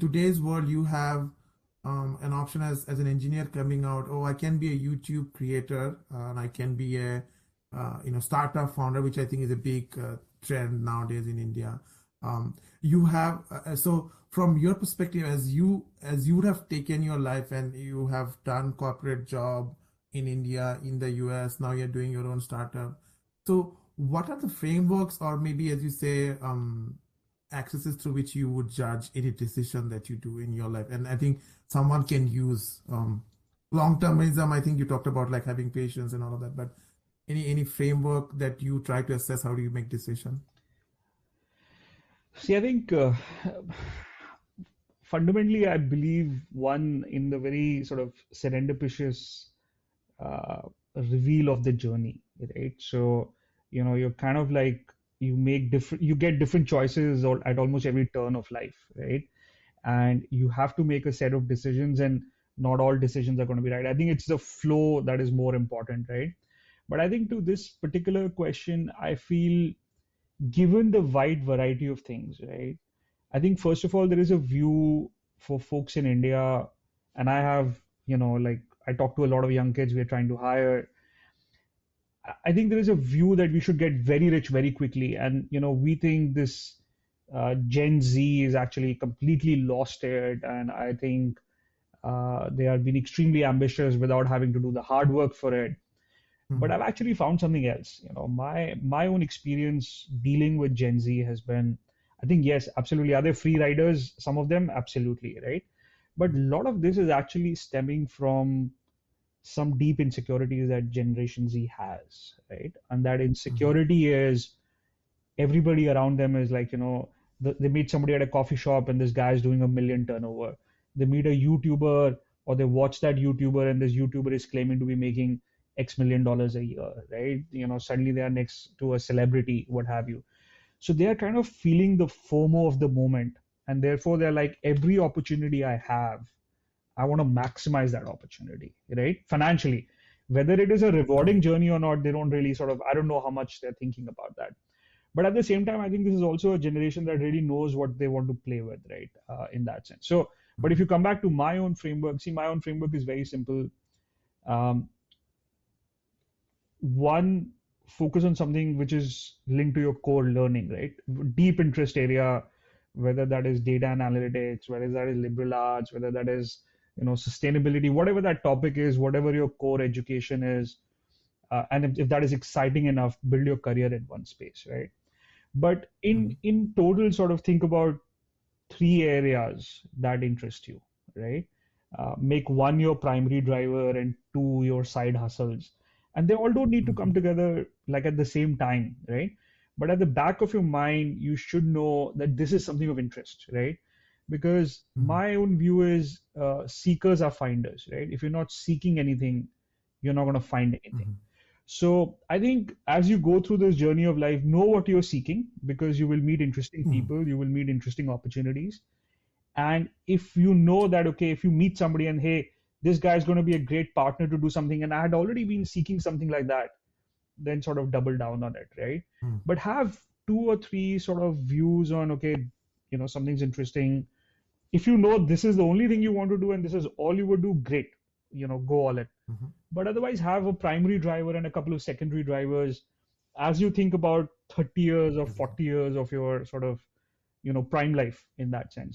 today's world, you have an option as an engineer coming out. Oh, I can be a YouTube creator, and I can be a startup founder, which I think is a big trend nowadays in India. You have so from your perspective, as you would have taken your life and you have done corporate job in India, in the US, now you're doing your own startup. So what are the frameworks, or maybe as you say, accesses through which you would judge any decision that you do in your life? And I think someone can use long-termism. I think you talked about like having patience and all of that, but any framework that you try to assess how do you make decision? See, I think fundamentally, I believe one in the very sort of serendipitous uh, reveal of the journey, right? So, you're kind of like you get different choices or at almost every turn of life, right? And you have to make a set of decisions, and not all decisions are going to be right. I think it's the flow that is more important, right? But I think to this particular question, I feel given the wide variety of things, right? I think first of all, there is a view for folks in India, and I have, like I talk to a lot of young kids we're trying to hire. I think there is a view that we should get very rich very quickly, and we think this Gen Z is actually completely lost it, and I think they are being extremely ambitious without having to do the hard work for it. But Mhm. I've actually found something else. My own experience dealing with Gen Z has been, I think, yes, absolutely. Are they free riders? Some of them, absolutely, right? But a lot of this is actually stemming from some deep insecurities that Generation Z has, right? And that Mhm. insecurity is everybody around them is like, they meet somebody at a coffee shop and this guy is doing 1 million turnover. They meet a YouTuber or they watch that YouTuber and this YouTuber is claiming to be making X million dollars a year, right? Suddenly they are next to a celebrity, what have you. So they are kind of feeling the FOMO of the moment. And therefore they're like, every opportunity I have, I want to maximize that opportunity, right? Financially. Whether it is a rewarding Correct. journey or not, they don't really sort of, I don't know how much they're thinking about that. But at the same time, I think this is also a generation that really knows what they want to play with, right? In that sense. So, but if Mhm. you come back to my own framework, see, my own framework is very simple. Um, One, focus on something which is linked to your core learning, right? Deep interest area, whether that is data and analytics, whether that is liberal arts, whether that is sustainability, whatever that topic is, whatever your core education is, and if that is exciting enough, build your career in one space, right? But Mhm. in total, sort of think about three areas that interest you, right? Make one your primary driver and two your side hustles. And they all don't need to come Mhm. together like at the same time, right? But at the back of your mind, you should know that this is something of interest, right? Because Mhm. my own view is seekers are finders, right? If you're not seeking anything, you're not going to find anything. Mhm. So I think as you go through this journey of life, know what you're seeking because you will meet interesting Mhm. people, you will meet interesting opportunities. And if you know that, okay, if you meet somebody and hey, this guy is going to be a great partner to do something, and I had already been seeking something like that, then sort of double down on it, right? Mhm. But have two or three sort of views on, okay, something's interesting. If you know this is the only thing you want to do and this is all you would do, great, go all in. Mhm. But otherwise, have a primary driver and a couple of secondary drivers as you think about 30 years or Exactly. 40 years of your sort of, prime life in that sense.